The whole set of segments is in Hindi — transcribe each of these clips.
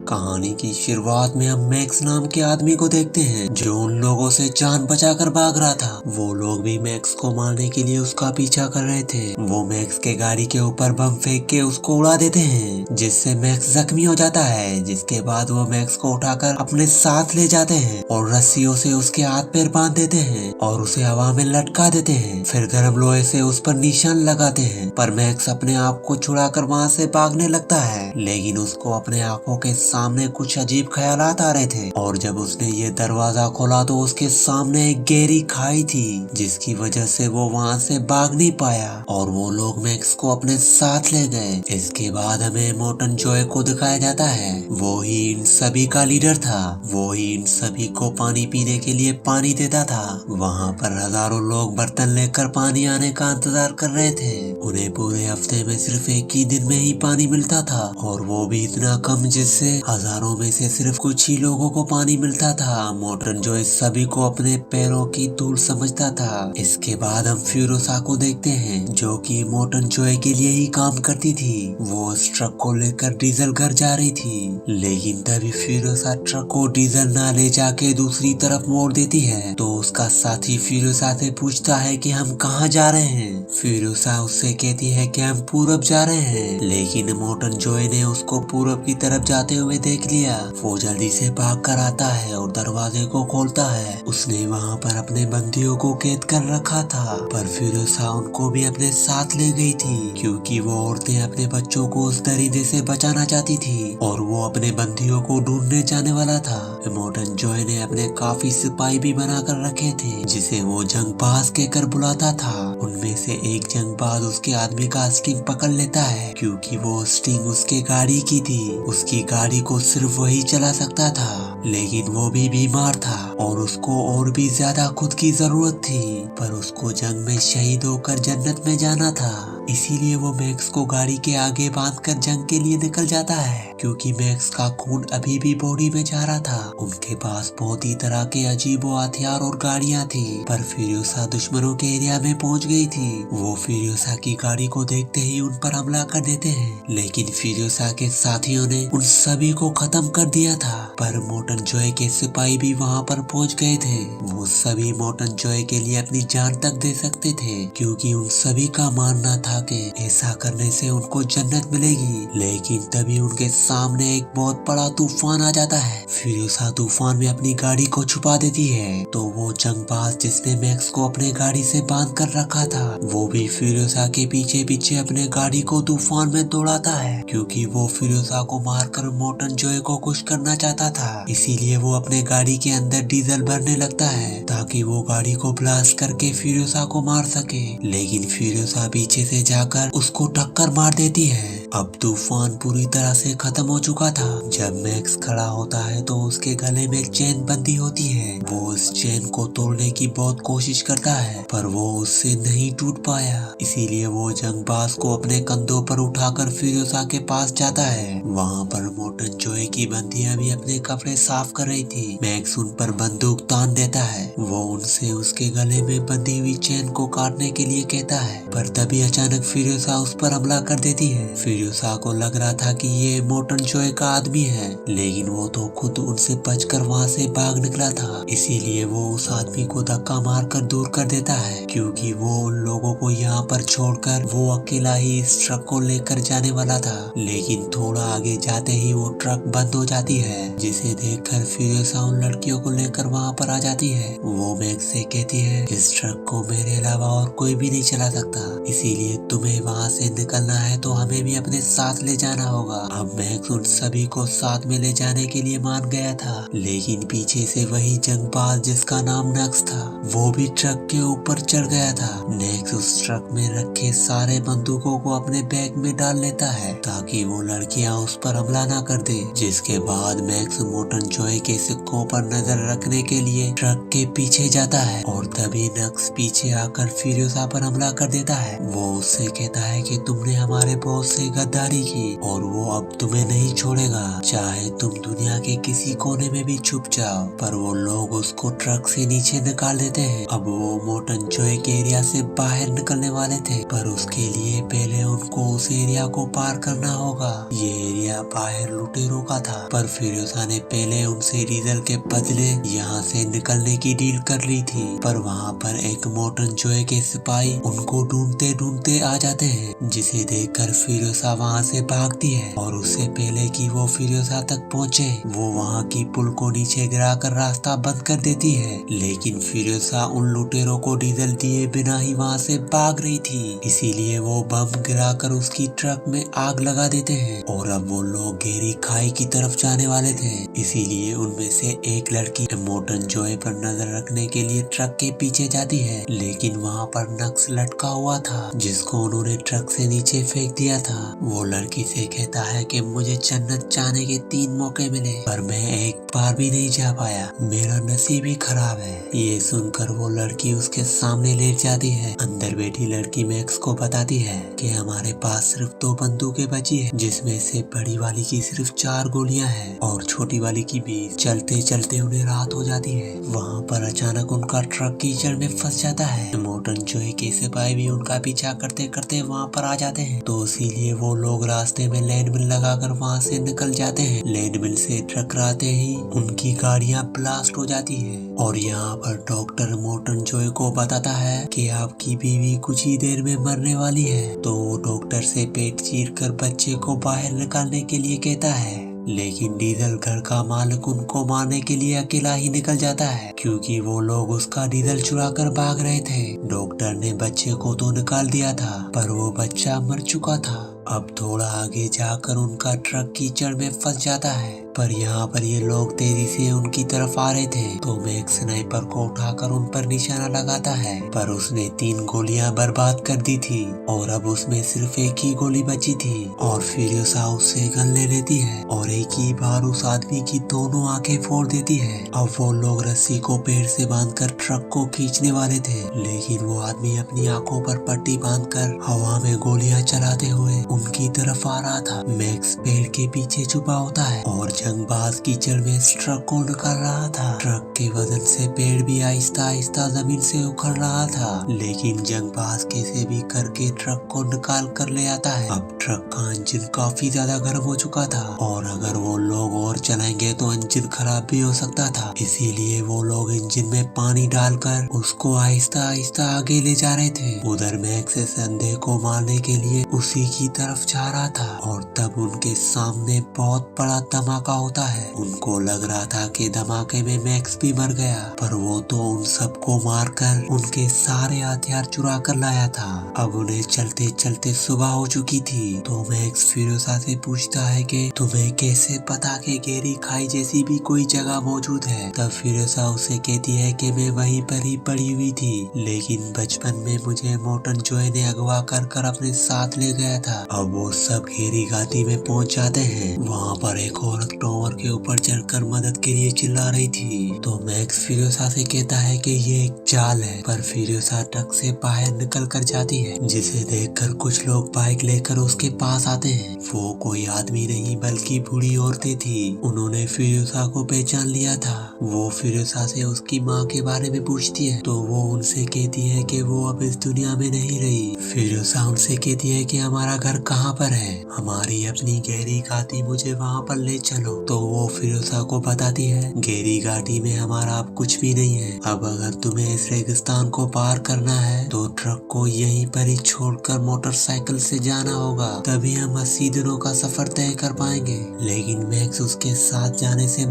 कहानी की शुरुआत में हम मैक्स नाम के आदमी को देखते हैं जो उन लोगों से जान बचाकर भाग रहा था। वो लोग भी मैक्स को मारने के लिए उसका पीछा कर रहे थे। वो मैक्स के गाड़ी के ऊपर बम फेंक के उसको उड़ा देते हैं जिससे मैक्स जख्मी हो जाता है। जिसके बाद वो मैक्स को उठाकर अपने साथ ले जाते हैं और रस्सियों से उसके हाथ पैर बांध देते हैं और उसे हवा में लटका देते हैं। फिर गर्म लोहे से उस पर निशान लगाते हैं पर मैक्स अपने आप को छुड़ाकर वहाँ से भागने लगता है। लेकिन उसको अपने आंखों के सामने कुछ अजीब ख्यालात आ रहे थे और जब उसने ये दरवाजा खोला तो उसके सामने एक गहरी खाई थी जिसकी वजह से वो वहाँ से भाग नहीं पाया और वो लोग मैक्स को अपने साथ ले गए। इसके बाद हमें मोर्टन जॉय को दिखाया जाता है। वो ही इन सभी का लीडर था। वो ही इन सभी को पानी पीने के लिए पानी देता था। वहाँ पर हजारों लोग बर्तन लेकर पानी आने का इंतजार कर रहे थे। उन्हें पूरे हफ्ते में सिर्फ एक ही दिन में ही पानी मिलता था और वो भी इतना कम जिससे हजारों में से सिर्फ कुछ ही लोगों को पानी मिलता था। मोर्टन जो इस सभी को अपने पैरों की धूल समझता था। इसके बाद हम फ्यूरोसा को देखते हैं जो कि मोर्टन जॉय के लिए ही काम करती थी। वो उस ट्रक को लेकर डीजल घर जा रही थी लेकिन तभी फ्यूरोसा ट्रक को डीजल ना ले जाके दूसरी तरफ मोड़ देती है तो उसका साथी फ्यूरोसा से पूछता है कि हम कहाँ जा रहे हैं। फ्यूरोसा उससे कहती है कि हम पूरब जा रहे हैं लेकिन मोर्टन जॉय ने उसको पूरब की तरफ जाते हुए देख लिया। वो जल्दी से भाग कर आता है और दरवाजे को खोलता है। उसने वहाँ पर अपने बंदियों को कैद कर रखा था पर फिरोसा उनको भी अपने साथ ले गई थी क्योंकि वो औरतें अपने बच्चों को उस दरिंदे से बचाना चाहती थी और वो अपने बंदियों को ढूंढने जाने वाला था। मोर्टन जॉय ने अपने काफी सिपाही भी बना कर रखे थे जिसे वो जंगबाज कहकर बुलाता था। उनमें से एक जंगबाज उसके आदमी का स्टिंग पकड़ लेता है क्योंकि वो स्टिंग उसके गाड़ी की थी। उसकी गाड़ी को सिर्फ वही चला सकता था लेकिन वो भी बीमार था और उसको और भी ज्यादा खुद की जरूरत थी पर उसको जंग में शहीद होकर जन्नत में जाना था। इसीलिए वो मैक्स को गाड़ी के आगे बांधकर जंग के लिए निकल जाता है क्योंकि मैक्स का खून अभी भी बॉडी में जा रहा था। उनके पास बहुत ही तरह के अजीब हथियार और गाड़ियां थी पर फिरोसा दुश्मनों के एरिया में पहुंच गई थी। वो फिरोसा की गाड़ी को देखते ही उन पर हमला कर देते हैं लेकिन फिरोसा के साथियों ने उन सभी को खत्म कर दिया था पर मोर्टन जॉय के सिपाही भी वहाँ पर पहुँच गए थे। वो सभी मोर्टन जॉय के लिए अपनी जान तक दे सकते थे क्योंकि उन सभी का मानना था कि ऐसा करने से उनको जन्नत मिलेगी। लेकिन तभी उनके सामने एक बहुत बड़ा तूफान आ जाता है। फिरोसा तूफान में अपनी गाड़ी को छुपा देती है तो वो जंगबाज जिसने मैक्स को अपने गाड़ी से बांध कर रखा था वो भी फिरोसा के पीछे पीछे अपने गाड़ी को तूफान में दौड़ाता है क्योंकि वो फिरोसा को मारकर मोर्टन जॉय को खुश करना चाहता था। इसीलिए वो अपने गाड़ी के अंदर डीजल भरने लगता है ताकि वो गाड़ी को ब्लास्ट करके फिरोसा को मार सके। लेकिन फिरोसा पीछे से जाकर उसको टक्कर मार देती है। अब तूफान पूरी तरह से खत्म हो चुका था। जब मैक्स खड़ा होता है तो उसके गले में चेन बंधी होती है। वो उस चेन को तोड़ने की बहुत कोशिश करता है पर वो उससे नहीं टूट पाया। इसीलिए वो जंगबाज को अपने कंधों पर उठाकर फिरोसा के पास जाता है। वहाँ पर मोर्टन जॉय की बंदियां भी अपने कपड़े साफ कर रही थी। मैक्स उन पर बंदूक तान देता है। वो उनसे उसके गले में बंधी हुई चेन को काटने के लिए कहता है पर तभी अचानक फिरोसा उस पर हमला कर देती है। फिरोसा को लग रहा था कि ये मोर्टन जॉय का आदमी है लेकिन वो तो खुद उनसे बचकर वहाँ से भाग निकला था। इसीलिए वो उस आदमी को धक्का मारकर दूर कर देता है क्योंकि वो उन लोगों को यहाँ पर छोड़कर वो अकेला ही इस ट्रक को लेकर जाने वाला था। लेकिन थोड़ा आगे जाते ही वो ट्रक बंद हो जाती है जिसे देखकर फिरोसा उन लड़कियों को लेकर वहाँ पर आ जाती है। वो मैक्स से कहती है इस ट्रक को मेरे अलावा और कोई भी नहीं चला सकता इसीलिए तुम्हें वहाँ से निकलना है तो हमें भी अपने साथ ले जाना होगा। अब मैक्स उन सभी को साथ में ले जाने के लिए मान गया था लेकिन पीछे से वही जंगबाज जिसका नाम नक्स था वो भी ट्रक के ऊपर चढ़ गया था। नेक्स उस ट्रक में रखे सारे बंदूकों को अपने बैग में डाल लेता है ताकि वो लड़कियां उस पर हमला ना कर दे। जिसके बाद मैक्स मोर्टन जॉय के सिक्कों पर नजर रखने के लिए ट्रक के पीछे जाता है और तभी नक्स पीछे आकर फिरोसा पर हमला कर देता है। वो उससे कहता है कि तुमने हमारे बहुत से गद्दारी की और वो अब तुम्हें नहीं छोड़ेगा, चाहे तुम दुनिया के किसी कोने में भी छुप जाओ। पर वो लोग उसको ट्रक से नीचे निकाल देते हैं। अब वो मोटन जो एक एरिया से बाहर निकलने वाले थे, पर उसके लिए पहले उनको उस एरिया को पार करना होगा। ये एरिया बाहर लुटेरों का था, पर फिरोजा ने पहले उनसे डीजल के बदले यहाँ से निकलने की डील कर ली थी। पर वहाँ पर एक मोटन जोए के सिपाही उनको ढूंढते ढूंढते आ जाते हैं, जिसे देखकर फिरोजा वहाँ से भागती है। और उससे पहले कि वो फिरोजा तक पहुँचे, वो वहाँ की पुल को नीचे गिराकर रास्ता बंद कर देती है। लेकिन फिरोजा उन लुटेरों को डीजल दिए बिना ही वहाँ से भाग रही थी, इसीलिए वो बम गिराकर उसकी ट्रक में आग लगा देते हैं। और अब वो लोग गहरी खाई की तरफ जाने वाले थे, इसीलिए उनमें से एक लड़की मोटन जोए पर नजर रखने के लिए ट्रक के पीछे जाती है। लेकिन वहाँ पर नक्स लटका हुआ था, जिसको उन्होंने ट्रक से नीचे फेंक दिया था। वो लड़की से कहता है कि मुझे जन्नत जाने के 3 मौके मिले, पर मैं एक बार भी नहीं जा पाया, मेरा नसीब ही खराब है। ये सुनकर वो लड़की उसके सामने लेट जाती है। अंदर बैठी लड़की मैक्स को बताती है कि हमारे पास सिर्फ 2 बंदूकें बची है, जिसमें से बड़ी वाली की सिर्फ 4 गोलियां हैं और छोटी वाली की 20। चलते चलते उन्हें रात हो जाती है। वहाँ पर अचानक उनका ट्रक कीचड़ में फंस जाता है। मोटन जोए के सिपाही भी उनका पीछा करते करते वहाँ पर आ जाते हैं, तो इसीलिए वो लोग रास्ते में लैंड मिल लगाकर वहाँ से निकल जाते हैं। लैंड मिल से टकराते ही उनकी गाड़ियाँ ब्लास्ट हो जाती है। और यहाँ पर डॉक्टर मोटन जोए को बताता है कि आपकी बीवी कुछ ही देर में मरने वाली है। तो वो डॉक्टर से पेट चीर कर बच्चे को बाहर निकालने के लिए कहता है। लेकिन डीजल घर का मालिक उनको मारने के लिए अकेला ही निकल जाता है, क्योंकि वो लोग उसका डीजल चुरा कर भाग रहे थे। डॉक्टर ने बच्चे को तो निकाल दिया था, पर वो बच्चा मर चुका था। अब थोड़ा आगे जाकर उनका ट्रक कीचड़ में फंस जाता है, पर यहाँ पर ये लोग तेजी से उनकी तरफ आ रहे थे। तो मैक्स स्नाइपर को उठाकर उन पर निशाना लगाता है, पर उसने 3 गोलियां बर्बाद कर दी थी और अब उसमें सिर्फ एक ही गोली बची थी। और फिरोजा उससे गन ले लेती है और एक ही बार उस आदमी की दोनों आंखें फोड़ देती है। अब वो लोग रस्सी को पेड़ से बांधकर ट्रक को खींचने वाले थे, लेकिन वो आदमी अपनी आंखों पर पट्टी बांधकर हवा में गोलियां चलाते हुए उनकी तरफ आ रहा था। मैक्स पेड़ के पीछे छुपा होता है और जंगबाज कीचड़ में इस ट्रक को निकाल रहा था। ट्रक के वजन से पेड़ भी आहिस्ता आहिस्ता जमीन से उखड़ रहा था, लेकिन जंगबाज कैसे भी करके ट्रक को निकाल कर ले आता है। अब ट्रक का इंजन काफी ज्यादा गर्म हो चुका था और अगर वो लोग और चलाएंगे तो इंजन खराब भी हो सकता था, इसीलिए वो लोग इंजन में पानी डालकर उसको आहिस्ता आहिस्ता आगे ले जा रहे थे। उधर मैक्स संदेह को मारने के लिए उसी की तरफ जा रहा था और तब उनके सामने बहुत बड़ा धमाका होता है। उनको लग रहा था कि धमाके में मैक्स भी मर गया, पर वो तो उन सबको मारकर उनके सारे हथियार चुरा कर लाया था। अब उन्हें चलते चलते सुबह हो चुकी थी। तो मैक्स फिरोजा से पूछता है कि तुम्हें कैसे पता कि गहरी खाई जैसी भी कोई जगह मौजूद है। तब फिरोजा उसे कहती है कि मैं वहीं पर ही पड़ी हुई थी, लेकिन बचपन में मुझे मोटन जोए ने अगवा कर अपने साथ ले गया था। अब वो सब गहरी घाटी में पहुंच जाते हैं। वहाँ पर एक औरत टावर के ऊपर चढ़कर मदद के लिए चिल्ला रही थी। तो मैक्स फिरोजा से कहता है कि ये एक जाल है, पर फिरोजा ट्रक से बाहर निकल कर जाती है, जिसे देखकर कुछ लोग बाइक लेकर उसके पास आते हैं। वो कोई आदमी नहीं बल्कि बूढ़ी औरतें थी। उन्होंने फिरोजा को पहचान लिया था। वो फिरोजा से उसकी माँ के बारे में पूछती है, तो वो उनसे कहती है कि वो अब इस दुनिया में नहीं रही। फिरोजा उनसे कहती है कि हमारा घर कहाँ पर है, हमारी अपनी गहरी घाटी, मुझे वहाँ पर ले चलो। तो वो फिरोजा को बताती है गहरी घाटी में हमारा अब कुछ भी नहीं है। अब अगर तुम्हें इस रेगिस्तान को पार करना है तो ट्रक को यहीं पर ही छोड़कर मोटरसाइकिल से जाना होगा, तभी हम 80 दिनों का सफर तय कर पाएंगे। लेकिन मैक्स उसके साथ जाने से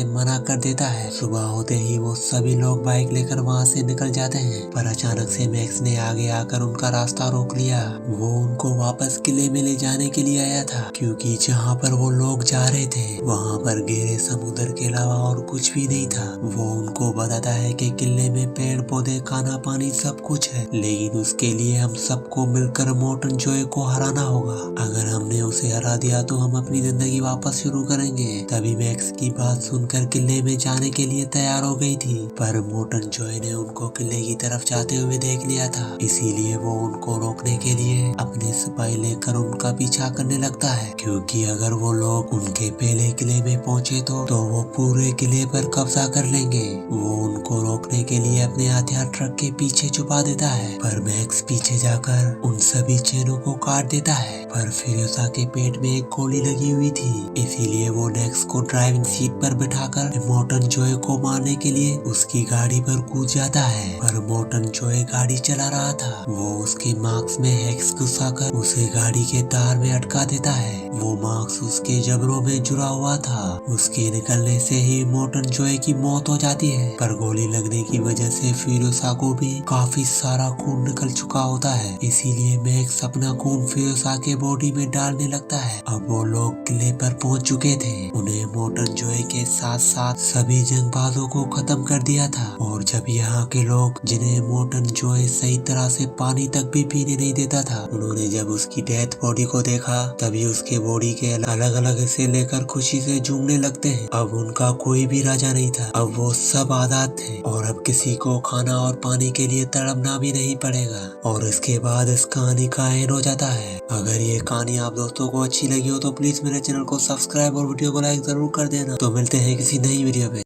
मना कर देता है। सुबह होते ही वो सभी लोग बाइक लेकर वहाँ से निकल जाते हैं, पर अचानक से मैक्स ने आगे आकर उनका रास्ता रोक लिया। वो उनको वापस किले में ले जाने के लिए आया था, क्योंकि जहाँ पर वो लोग जा रहे थे वहाँ पर गहरे समुद्र के अलावा और कुछ भी नहीं था। वो उनको बताता है कि किले में पेड़ पौधे, खाना पानी सब कुछ है, लेकिन उसके लिए हम सबको मिलकर मोटन जोए को हराना होगा। अगर हमने उसे हरा दिया तो हम अपनी जिंदगी वापस शुरू करेंगे। तभी मैक्स की बात सुनकर किले में जाने के लिए तैयार हो गई थी, पर मोटन जोए ने उनको किले की तरफ जाते हुए देख लिया था, इसीलिए वो वो उनको रोकने के लिए अपने सिपाही लेकर उनका पीछा करने लगता है, क्योंकि अगर वो लोग उनके पहले किले में पहुंचे तो वो पूरे किले पर कब्जा कर लेंगे। वो उनको रोकने के लिए अपने हथियार ट्रक के पीछे छुपा देता है, पर मैक्स पीछे जाकर उन सभी चेनों को काट देता है। पर फ्यूरियोसा के पेट में एक गोली लगी हुई थी, इसीलिए वो मैक्स को ड्राइविंग सीट पर बिठाकर इमोर्टल जॉय को मारने के लिए उसकी गाड़ी पर कूद जाता है। पर इमोर्टल जॉय गाड़ी चला रहा था, वो उसके मार्क्स में हेक्स घुसाकर उसे गाड़ी के तार में अटका देता है। वो मार्क्स उसके जबड़ों में जुड़ा हुआ था। उसके निकलने से ही इमोर्टल जॉय की मौत हो जाती है, पर गोली लगने की वजह से फ्यूरियोसा को भी काफी सारा खून निकल चुका होता है, इसीलिए मैक्स अपना खून फ्यूरियोसा के बॉडी में डालने लगता है। अब वो लोग किले पर पहुंच चुके थे। उन्हें इमोर्टल जॉय के साथ साथ सभी जंगबाजों को खत्म कर दिया था। और जब यहाँ के लोग, जिन्हें इमोर्टल जॉय सही तरह से पानी तक भी पीने नहीं देता था, उन्होंने जब उसकी डेथ बॉडी को देखा, तभी उसके बॉडी के अलग अलग हिस्से लेकर खुशी से झूमने लगते हैं। अब उनका कोई भी राजा नहीं था, अब वो सब आजाद थे और अब किसी को खाना और पानी के लिए तड़पना भी नहीं पड़ेगा। और इसके बाद इस कहानी का एंड हो जाता है। अगर ये कहानी आप दोस्तों को अच्छी लगी हो तो प्लीज मेरे चैनल को सब्सक्राइब और वीडियो को लाइक जरूर कर देना। तो मिलते हैं किसी नई वीडियो पे।